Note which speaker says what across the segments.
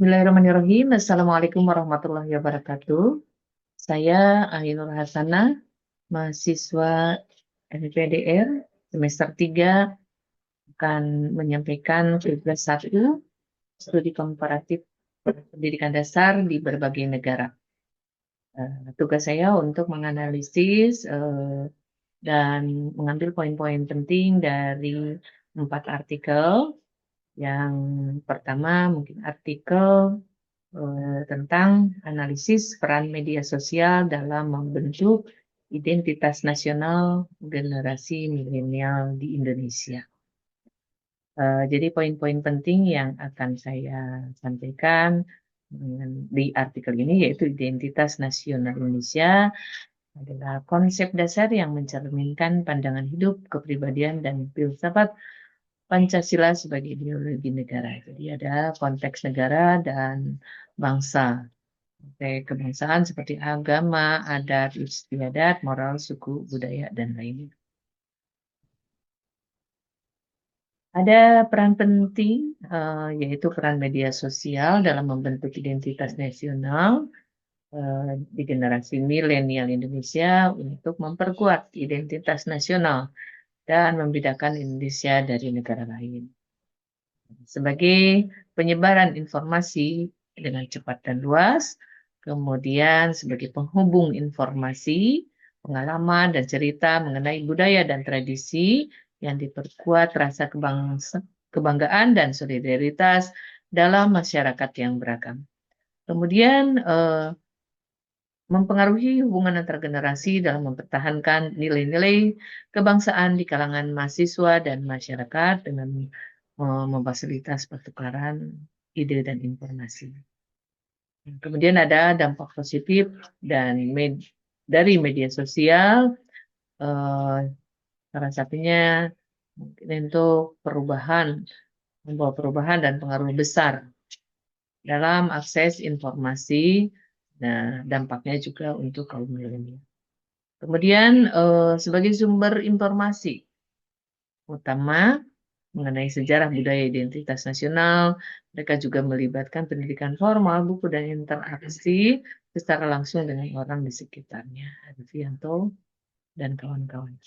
Speaker 1: Bismillahirrahmanirrahim. Assalamualaikum warahmatullahi wabarakatuh. Saya Ainur Hasanah, mahasiswa MPDR semester 3, akan menyampaikan tugas 1, studi komparatif pendidikan dasar di berbagai negara. Tugas saya untuk menganalisis dan mengambil poin-poin penting dari 4 artikel. Yang pertama mungkin artikel tentang analisis peran media sosial dalam membentuk identitas nasional generasi milenial di Indonesia. Jadi poin-poin penting yang akan saya sampaikan di artikel ini yaitu identitas nasional Indonesia adalah konsep dasar yang mencerminkan pandangan hidup, kepribadian, dan filsafat Pancasila sebagai ideologi negara. Jadi ada konteks negara dan bangsa. Kebangsaan seperti agama, adat, istiadat, moral, suku, budaya, dan lainnya. Ada peran penting, yaitu peran media sosial dalam membentuk identitas nasional di generasi milenial Indonesia untuk memperkuat identitas nasional dan membedakan Indonesia dari negara lain. Sebagai penyebaran informasi dengan cepat dan luas, kemudian sebagai penghubung informasi, pengalaman, dan cerita mengenai budaya dan tradisi yang diperkuat rasa kebanggaan dan solidaritas dalam masyarakat yang beragam. Kemudian mempengaruhi hubungan antar generasi dalam mempertahankan nilai-nilai kebangsaan di kalangan mahasiswa dan masyarakat dengan memfasilitasi pertukaran ide dan informasi. Kemudian ada dampak positif dan dari media sosial, eh, salah satunya mungkin untuk membawa perubahan dan pengaruh besar dalam akses informasi. Nah, dampaknya juga untuk kaum milenial. Kemudian sebagai sumber informasi utama mengenai sejarah budaya identitas nasional, mereka juga melibatkan pendidikan formal, buku, dan interaksi secara langsung dengan orang di sekitarnya. Advianto dan kawan-kawan.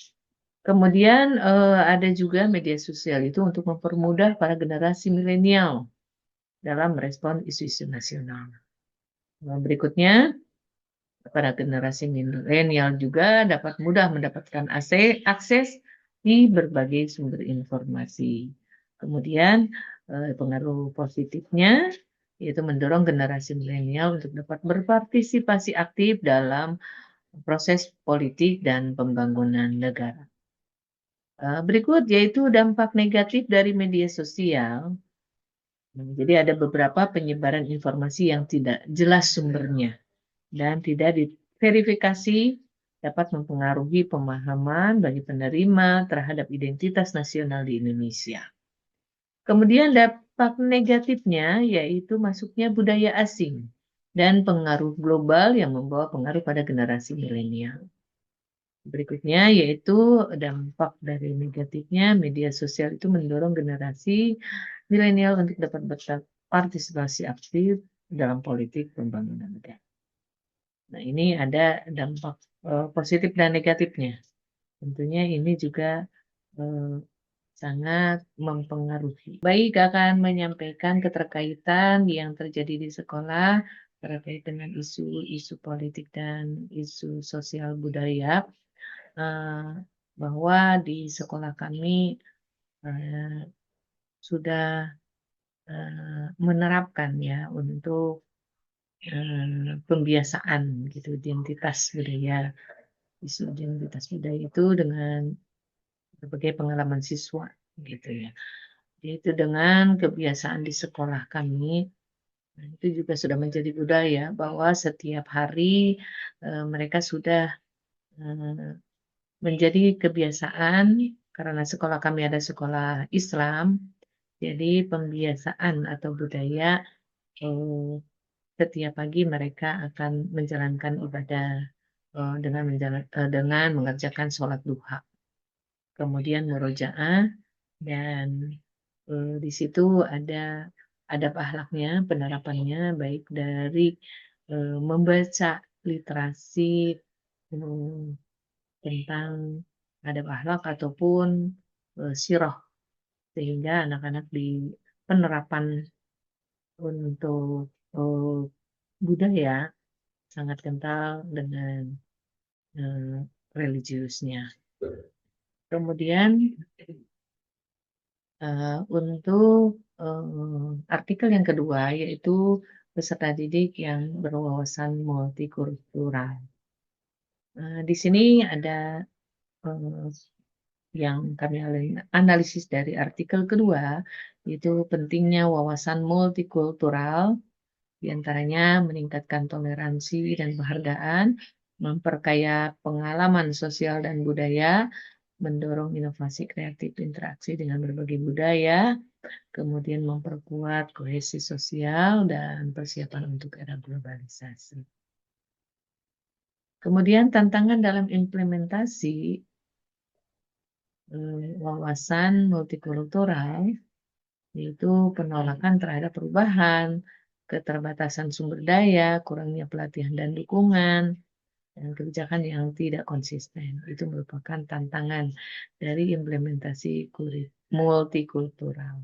Speaker 1: Kemudian ada juga media sosial itu untuk mempermudah para generasi milenial dalam merespon isu-isu nasional. Berikutnya, para generasi milenial juga dapat mudah mendapatkan akses di berbagai sumber informasi. Kemudian pengaruh positifnya yaitu mendorong generasi milenial untuk dapat berpartisipasi aktif dalam proses politik dan pembangunan negara. Berikut yaitu dampak negatif dari media sosial. Jadi ada beberapa penyebaran informasi yang tidak jelas sumbernya dan tidak diverifikasi dapat mempengaruhi pemahaman bagi penerima terhadap identitas nasional di Indonesia. Kemudian dampak negatifnya yaitu masuknya budaya asing dan pengaruh global yang membawa pengaruh pada generasi milenial. Berikutnya yaitu dampak dari negatifnya media sosial itu mendorong generasi milenial untuk dapat berpartisipasi aktif dalam politik pembangunan negara. Nah, ini ada dampak positif dan negatifnya. Tentunya ini juga sangat mempengaruhi. Baik, akan menyampaikan keterkaitan yang terjadi di sekolah terkait dengan isu-isu politik dan isu sosial budaya. Bahwa di sekolah kami sudah menerapkan ya untuk pembiasaan gitu identitas budaya, isu identitas budaya itu dengan berbagai pengalaman siswa gitu ya. Yaitu dengan kebiasaan di sekolah kami itu juga sudah menjadi budaya bahwa setiap hari mereka sudah menjadi kebiasaan karena sekolah kami ada sekolah Islam, jadi pembiasaan atau budaya setiap pagi mereka akan menjalankan ibadah dengan mengerjakan sholat duha, kemudian murojaah dan di situ ada adab akhlaknya, penerapannya baik dari membaca literasi tentang adab akhlak ataupun sirah, sehingga anak-anak di penerapan untuk budaya sangat kental dengan religiusnya. Kemudian untuk artikel yang kedua yaitu peserta didik yang berwawasan multikultural. Di sini ada yang kami analisis dari artikel kedua, yaitu pentingnya wawasan multikultural, diantaranya meningkatkan toleransi dan penghargaan, memperkaya pengalaman sosial dan budaya, mendorong inovasi kreatif interaksi dengan berbagai budaya, kemudian memperkuat kohesi sosial dan persiapan untuk era globalisasi. Kemudian tantangan dalam implementasi wawasan multikultural yaitu penolakan terhadap perubahan, keterbatasan sumber daya, kurangnya pelatihan dan dukungan, dan kebijakan yang tidak konsisten. Itu merupakan tantangan dari implementasi multikultural.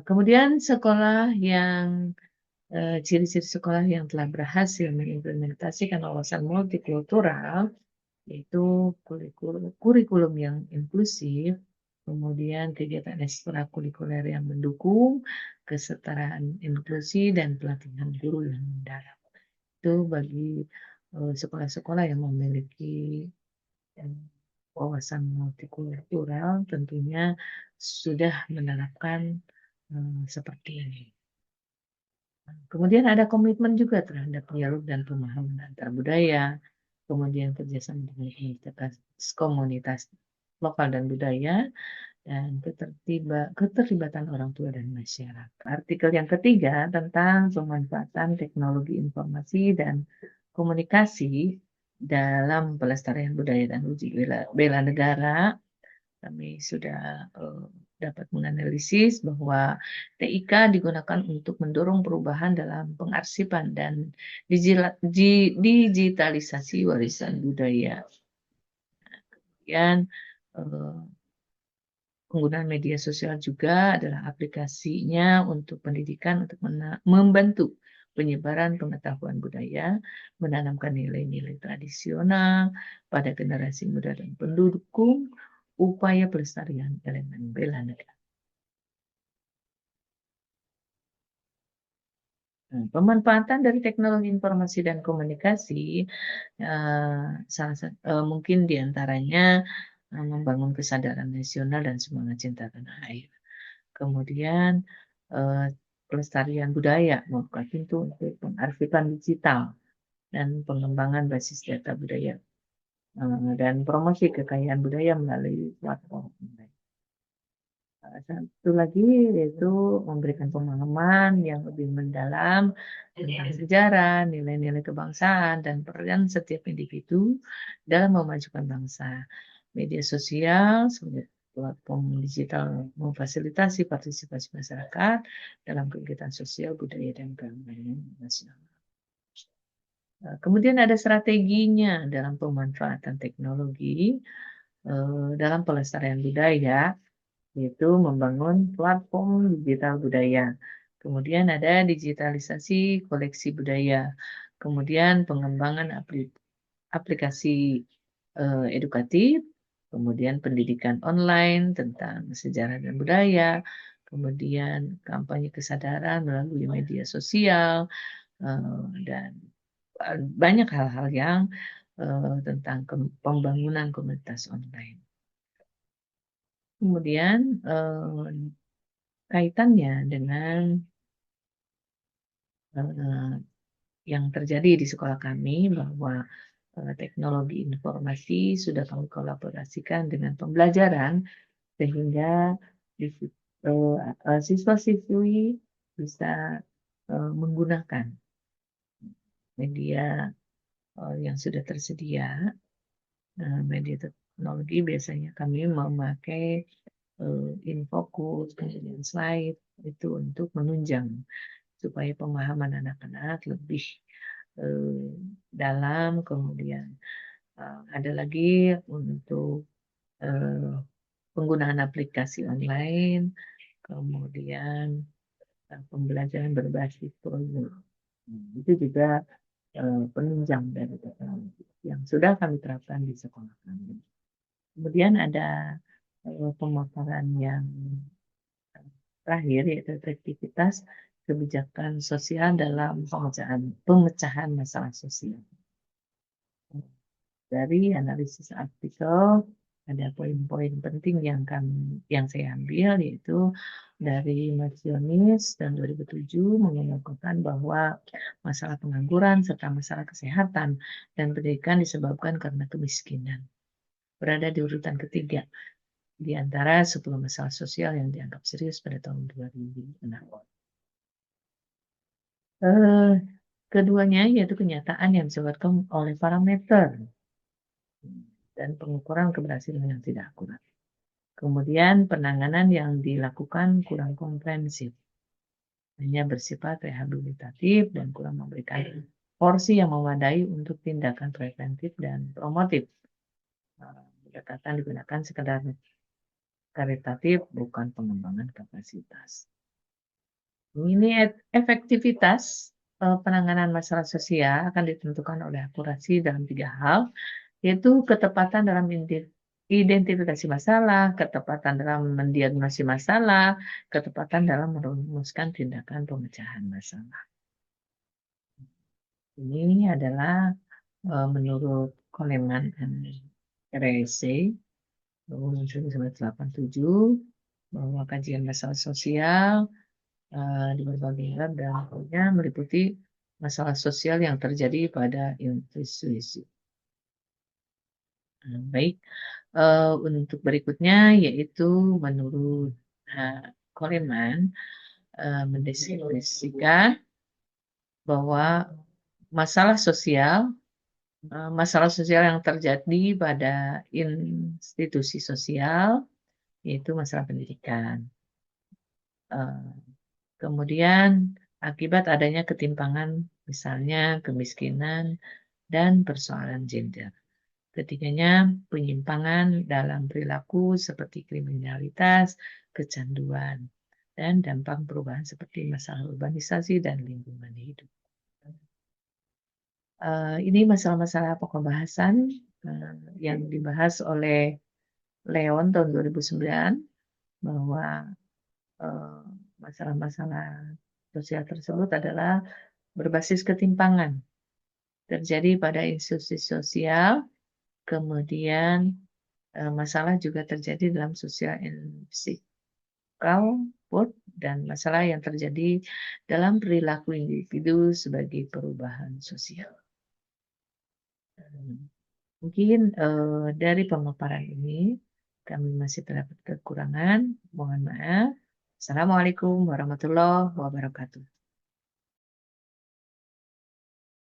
Speaker 1: Kemudian ciri-ciri sekolah yang telah berhasil mengimplementasikan wawasan multikultural yaitu kurikulum yang inklusif, kemudian kegiatan ekstrakurikuler yang mendukung kesetaraan inklusi dan pelatihan guru yang mendalam. Itu bagi sekolah-sekolah yang memiliki wawasan multikultural tentunya sudah menerapkan seperti ini. Kemudian ada komitmen juga terhadap dialog dan pemahaman antar budaya, kemudian kerjasama dengan komunitas lokal dan budaya, dan keterlibatan orang tua dan masyarakat. Artikel yang ketiga tentang pemanfaatan teknologi informasi dan komunikasi dalam pelestarian budaya dan uji bela negara. Kami sudah dapat menganalisis bahwa TIK digunakan untuk mendorong perubahan dalam pengarsipan dan digitalisasi warisan budaya. Kemudian penggunaan media sosial juga adalah aplikasinya untuk pendidikan untuk membantu penyebaran pengetahuan budaya, menanamkan nilai-nilai tradisional pada generasi muda dan pendukung upaya pelestarian elemen bela negara. Pemanfaatan dari teknologi informasi dan komunikasi mungkin diantaranya membangun kesadaran nasional dan semangat cinta tanah air. Kemudian pelestarian budaya membuka pintu untuk pengarsipan digital dan pengembangan basis data budaya dan promosi kekayaan budaya melalui platform online. Satu lagi yaitu memberikan pemahaman yang lebih mendalam tentang sejarah, nilai-nilai kebangsaan, dan peran setiap individu dalam memajukan bangsa. Media sosial sebagai platform digital memfasilitasi partisipasi masyarakat dalam kegiatan sosial, budaya, dan keagamaan nasional. Kemudian ada strateginya dalam pemanfaatan teknologi dalam pelestarian budaya, yaitu membangun platform digital budaya. Kemudian ada digitalisasi koleksi budaya. Kemudian pengembangan aplikasi edukatif, kemudian pendidikan online tentang sejarah dan budaya, kemudian kampanye kesadaran melalui media sosial, dan banyak hal-hal yang tentang pembangunan komunitas online. Kemudian kaitannya dengan yang terjadi di sekolah kami bahwa teknologi informasi sudah kami kolaborasikan dengan pembelajaran sehingga siswa-siswi bisa menggunakan media yang sudah tersedia. Media teknologi biasanya kami memakai in fokus, kemudian slide, itu untuk menunjang supaya pemahaman anak-anak lebih eee, dalam. Kemudian, ada lagi untuk, eee, penggunaan aplikasi online, kemudian, pembelajaran berbasis proyek. Itu juga, penunjang dari teknologi yang sudah kami terapkan di sekolah kami. Kemudian ada, pemaparan yang terakhir, yaitu efektivitas kebijakan sosial dalam pemecahan masalah sosial. Dari analisis artikel, ada poin-poin penting yang saya ambil, yaitu dari Martionis tahun 2007 mengemukakan bahwa masalah pengangguran serta masalah kesehatan dan pendidikan disebabkan karena kemiskinan. Berada di urutan ketiga di antara 10 masalah sosial yang dianggap serius pada tahun 2006. Eh, Keduanya yaitu kenyataan yang disebabkan oleh parameter dan pengukuran keberhasilan yang tidak akurat. Kemudian penanganan yang dilakukan kurang komprehensif, hanya bersifat rehabilitatif dan kurang memberikan porsi yang memadai untuk tindakan preventif dan promotif. Pendekatan digunakan sekedar karitatif, bukan pengembangan kapasitas. Ini efektivitas penanganan masalah sosial akan ditentukan oleh akurasi dalam 3 hal, yaitu ketepatan dalam identifikasi masalah, ketepatan dalam mendiagnosis masalah, ketepatan dalam merumuskan tindakan pemecahan masalah. Ini adalah menurut Coleman dan Reese tahun 1987 bahwa kajian masalah sosial di berbagai negara dan akhirnya meliputi masalah sosial yang terjadi pada institusi. Baik, untuk berikutnya yaitu menurut Coleman mendefinisikan bahwa masalah sosial yang terjadi pada institusi sosial yaitu masalah pendidikan. Kemudian akibat adanya ketimpangan, misalnya kemiskinan dan persoalan gender. Ketiganya penyimpangan dalam perilaku seperti kriminalitas, kecanduan, dan dampak perubahan seperti masalah urbanisasi dan lingkungan hidup. Ini masalah-masalah pokok bahasan yang dibahas oleh Leon tahun 2009 bahwa masalah-masalah sosial tersebut adalah berbasis ketimpangan terjadi pada institusi sosial, kemudian masalah juga terjadi dalam sosial and physical world, dan masalah yang terjadi dalam perilaku individu sebagai perubahan sosial. Mungkin dari pemaparan ini kami masih terdapat kekurangan, mohon maaf. Assalamualaikum warahmatullahi wabarakatuh.